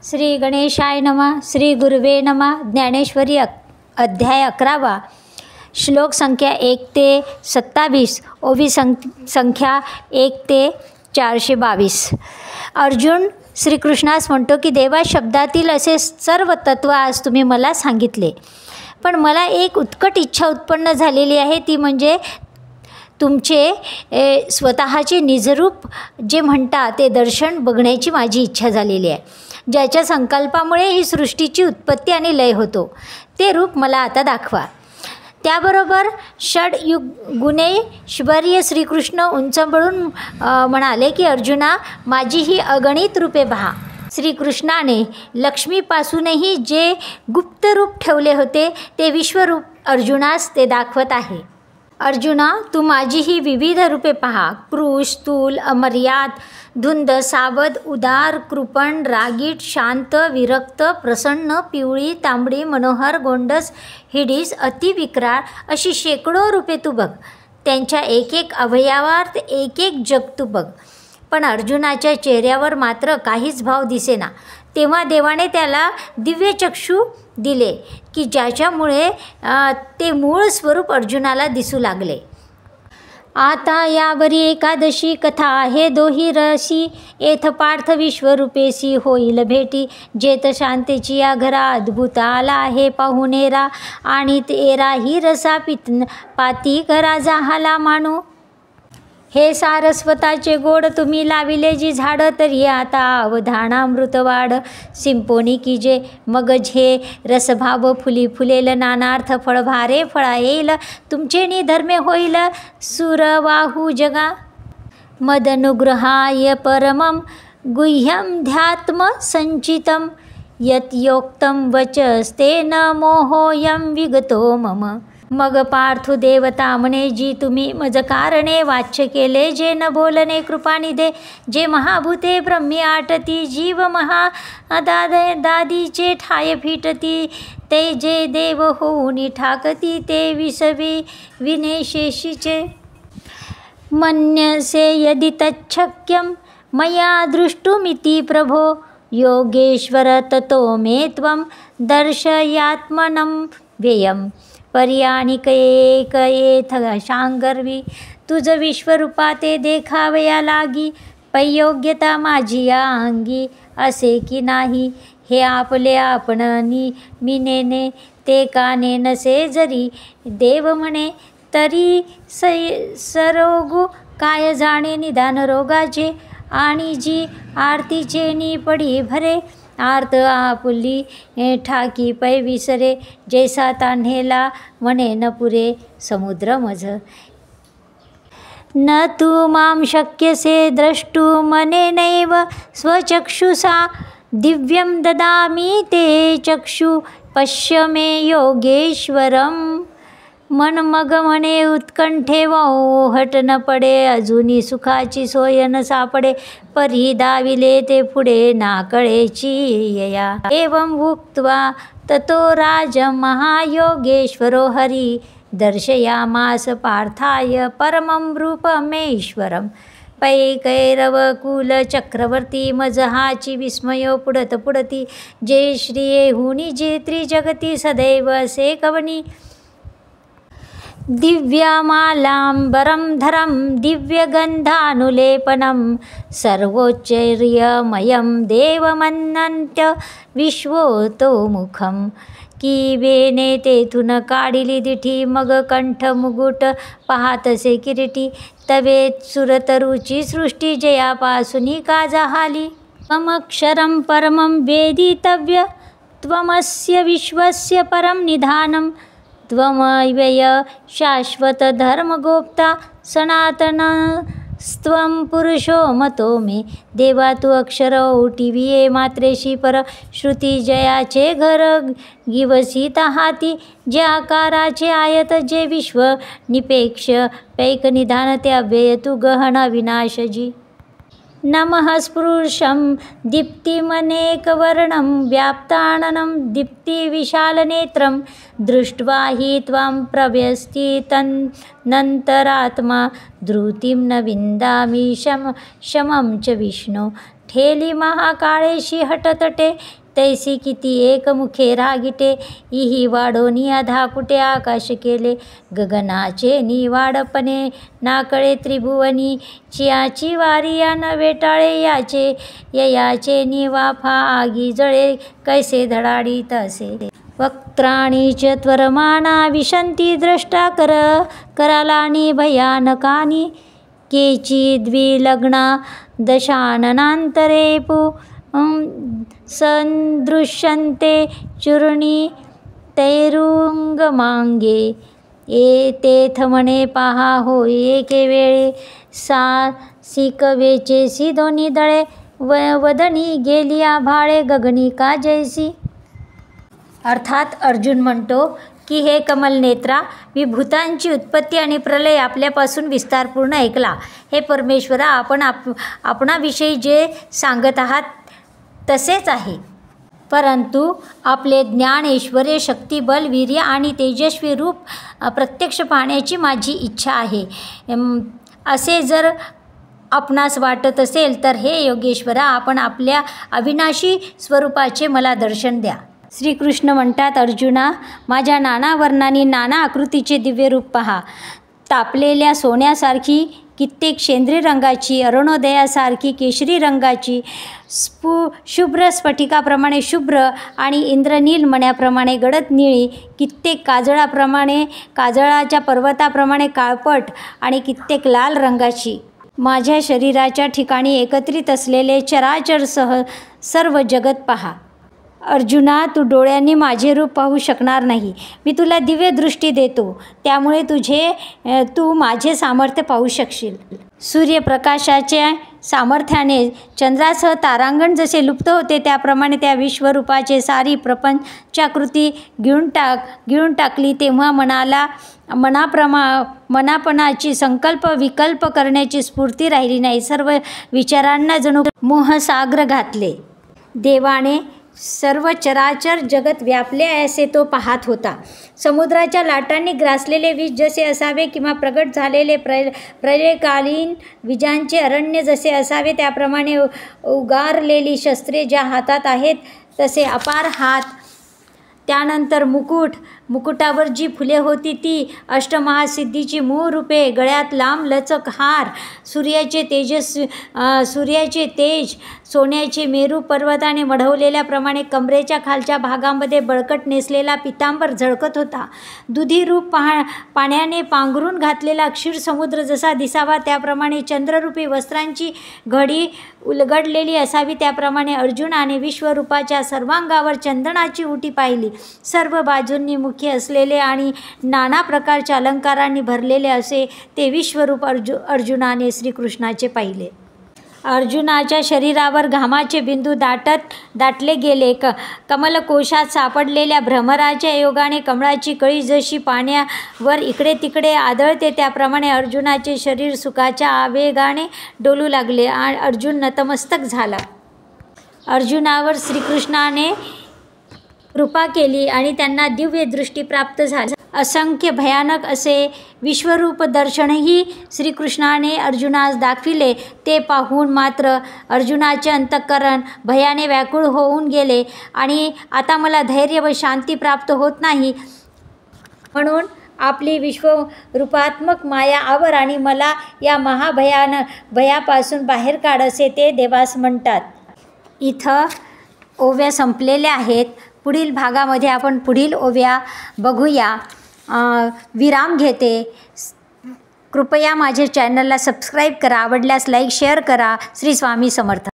श्री गणेशाय नमः. श्री गुरुवे नमः. ज्ञानेश्वरी अध्याय 11 श्लोक संख्या 1 ते 27 ओवी संख्या 1 ते 422. अर्जुन श्रीकृष्णास म्हणतो की देवा, शब्दातील असे सर्व तत्व आज तुम्ही मला सांगितले, पण मला एक उत्कट इच्छा उत्पन्न झालेली आहे, ती म्हणजे तुमचे स्वतःचे निजरूप जे म्हणता ते दर्शन बघण्याची माझी इच्छा झालेली आहे, ज्याच्या संकल्पामुळे ही सृष्टीची उत्पत्ती आणि लय होतो, ते रूप मला आता दाखवा. त्याबरोबर गुणेश्वर्य श्रीकृष्ण उंचबळून म्हणाले की अर्जुना, माझी ही अगणित रूपे पहा. श्रीकृष्णाने लक्ष्मीपासूनही जे गुप्त रूप ठेवले होते ते विश्वरूप अर्जुनास ते दाखवत आहे. अर्जुना, तू माझी ही विविध रूपे पहा. क्रूश, स्थूल, अमर्याद, धुंद, सावध, उदार, कृपण, रागीट, शांत, विरक्त, प्रसन्न, पिवळी, तांबडी, मनोहर, गोंडस, हिडीस, अतिविक्राळ अशी शेकडो रूपे तू बघ. त्यांच्या एक एक अवयवात एक एक जग तू बघ. पण अर्जुनाच्या चेहऱ्यावर मात्र काहीच भाव दिसेना. तेव्हा देवाने त्याला दिव्य चक्षु दिले की ज्याच्यामुळे ते मूळ स्वरूप अर्जुनाला दिसू लागले. आता यावरी एकादशी कथा हे दोही रसी, येथ पार्थ विश्वरूपेसी होईल भेटी. जेत शांतेची या घरा अद्भुत आला आहे पाहुणेरा, आणि तेरा ही रसा पाती करा जाहाला मानू. हे सारस्वताचे गोड तुम्ही लाविले जी झाडं, तरी आता अवधानामृत वाढ. सिंपोनी की जे मगज हे रसभाव फुली फुलेल, नानार्थ फळ भारे फळा येईल. तुमचे निधर्मे होईल सुरवाहू जगा. मदनुग्रहाय परमं गुह्यं ध्यात्म संचितं, यत्योक्तं वचस्तेन मोहोयं विगतो मम. मग पार्थु देवता म्हणे, जी तुम्ही मज कारणे वाच्य केले, जे न बोलणे कृपानिधे. जे महाभूते ब्रह्मी आटती, जीव दादीचे ठाय फिटती. ते जे देव होऊनी ठाकती, ते विसवी विनेशेषीचे. मन्यसे यदि तच्छक्यं मया दृष्टुमिति प्रभो. योगेश्वर ततो मे त्वं दर्शयात्मनं व्ययम्. पर्याणिक एक येथ शांगर्वी, तुझ विश्वरूपा ते देखावया लागी. पैयोग्यता माझी या अंगी असे की नाही. हे आपले आपणनी मिनेने, ते काने नसे जरी. देव म्हणे तरी सरोगू काय जाणे निदान रोगाचे. आणि जी आरतीचे नी पडी भरे, आर्त आपुली ठाकी पै विसरे. जैसा तान्हेला म्हणे न पुरे समुद्र मज. न तू मां शक्यसे द्रष्टू मनेनैव स्वचक्षुषा. दिव्यं ददामि ते चक्षु पश्य मे योगेश्वरम्. मन मग म्हणे उत्कंठे वाहट न पडे, अजूनी सुखाची सोय न सापडे. परी दाविले ते पुढे ना कळेची यया. एवं उक्त्वा ततो राज महायोगेश्वरो हरी. दर्शयामास पार्थाय परमं रूपमेश्वरम्. पै कैरव कुल चक्रवर्ती मजहाची विस्मयो पुढत पुढती. जे श्रिये हुनी जे त्रिजगती सदैव असे कवनी. दिव्यमालांबरं धरं दिव्यगंधानुलेपनं, सर्वोच्चैर्यमयं देवमनंत्य विश्वतोमुखं. की वेने तेथून काढिली दिठी, मग कंठ मुकुट पाहातसे किरीटी. तवे सुरतरुची सृष्टी जयापासूनी का जाहाली. त्वमक्षरं परमं वेदितव्य, त्वमस्य विश्वस्य परं निधानं. त्वमव्यय शाश्वत धर्मगोप्ता, सनातनस्त्वं पुरुषो मतो मे. देवा तू अक्षर ओटिविये मात्रेशी पर. श्रुती जयाचे घर गिवसिता हाती. जे आकाराचे आयत जे विश्व निपेक्ष. पैक निधान ते अव्यय तू गहन विनाशजी. नमः स्पृशं दीप्तिमनेकवर्णं, व्याप्ताननं दीप्तिविशालनेत्रं. दृष्ट्वा हि त्वां प्रव्यस्थितनन्तरात्मा, धृतिं न विन्दामि शमं च विष्णो. ठेली महाकाळेशी हटतटे, तैसी किती एकमुखे रागिटे, इही वाढोनी अधा कुटे आकाश केले, गगनाचे निवाडपणे नाकळे त्रिभुवनी, चियाची वारी या न वेटाळे याचे, ययाचे निवाफा आगी जळे, कैसे धडाडी तसे, वक्त्राणी च त्वरमाना विशंती द्रष्टा करालानी भयानकानी, केची द्विलग्ना दशाननांतरे संदृश्यन्ते चूर्णी तैरुंगमांगे, तेथ म्हणे पहा होय एके वेळे, सासिक वेचेसी दोन्ही दळे, वदनी गेली आभाळे गगनी का जैसी. अर्थात अर्जुन म्हणतो की हे कमलनेत्रा, मी भूतांची उत्पत्ती आणि प्रलय आपल्यापासून विस्तारपूर्ण ऐकला. हे परमेश्वरा, आपण आपणाविषयी जे सांगत आहात तसेच आहे, परंतु आपले ज्ञान, ऐश्वर्य, शक्ती, बल, वीर्य आणि तेजस्वी रूप प्रत्यक्ष पाहण्याची माझी इच्छा आहे. असे जर आपणास वाटत असेल तर हे योगेश्वरा, आपण आपल्या अविनाशी स्वरूपाचे मला दर्शन द्या. श्रीकृष्ण म्हणतात, अर्जुना, माझ्या नाना वर्णांनी नाना आकृतीचे दिव्य रूप पहा. तापलेल्या सोन्यासारखी, कित्येक शेंद्री रंगाची, अरुणोदयासारखी केशरी रंगाची, शुभ्र स्फटिकाप्रमाणे शुभ्र आणि इंद्रनील मण्याप्रमाणे गडद निळी, कित्येक काजळाप्रमाणे, काजळाच्या पर्वताप्रमाणे काळपट आणि कित्येक लाल रंगाची, माझ्या शरीराच्या ठिकाणी एकत्रित असलेले चराचर सर्व जगत पहा. अर्जुना, तू डोळ्यांनी माझे रूप पाहू शकणार नाही. मी तुला दिव्य दृष्टी देतो, त्यामुळे तू माझे सामर्थ्य पाहू शकशील. सूर्यप्रकाशाच्या सामर्थ्याने चंद्रासह तारांगण जसे लुप्त होते, त्याप्रमाणे त्या विश्वरूपाचे सारी प्रपंचाकृती गिळून टाकली. तेव्हा मनापणाची संकल्प विकल्प करण्याची स्फूर्ती राहिली नाही. सर्व विचारांना जणू मोहसागर घातले. देवाने सर्व चराचर जगत व्यापले असे तो पाहत होता. समुद्राच्या लाटांनी ग्रासलेले विष जसे असावे किंवा प्रगट झालेले प्रलयकालीन विजांचे अरण्य जसे असावे, त्याप्रमाणे उगारलेली शस्त्रे ज्या हातात आहेत तसे अपार हात, त्यानंतर मुकुटावर जी फुले होती ती अष्टमहासिद्धीची मूळ रूपे, गळ्यात लांब लचक हार, सूर्याचे तेज, सोन्याचे मेरू पर्वताने मढवलेल्याप्रमाणे कमरेच्या खालच्या भागामध्ये बळकट नेसलेला पितांबर झळकत होता. दुधी रूप पाण्याने पांघरून घातलेला क्षीरसमुद्र जसा दिसावा, त्याप्रमाणे चंद्ररूपी वस्त्रांची घडी उलगडलेली असावी, त्याप्रमाणे अर्जुनाने विश्वरूपाच्या सर्वांगावर चंदनाची उटी पाहिली. सर्व बाजूंनी मुख्य असलेले आणि नाना प्रकारच्या अलंकारांनी भरलेले असे ते विश्वरूप अर्जुनाने श्रीकृष्णाचे पाहिले. अर्जुनाच्या शरीरावर घामाचे बिंदू दाटले गेले. कमलकोशात सापडलेल्या भ्रमराच्या योगाने कमळाची कळी जशी पाण्यावर इकडे तिकडे आदळते, त्याप्रमाणे अर्जुनाचे शरीर सुखाच्या आवेगाने डोलू लागले आणि अर्जुन नतमस्तक झाला. अर्जुनावर श्रीकृष्णाने कृपा केली आणि त्यांना दिव्य दृष्टी प्राप्त झाली. असंख्य भयानक असे विश्वरूप दर्शनही श्रीकृष्णाने अर्जुनास दाखविले. ते पाहून मात्र अर्जुनाचे अंतःकरण भयाने व्याकुळ होऊन गेले आणि आता मला धैर्य व शांती प्राप्त होत नाही, म्हणून आपली विश्वरूपात्मक माया आवर आणि मला या भयापासून बाहेर काढ, असे ते देवास म्हणतात. इथं ओव्या संपलेल्या आहेत. पुढील भागामध्ये आपण पुढील ओव्या बघूया. विराम घेते. कृपया माझ्या चॅनलला सबस्क्राईब करा. आवडल्यास लाईक शेअर करा. श्री स्वामी समर्थ.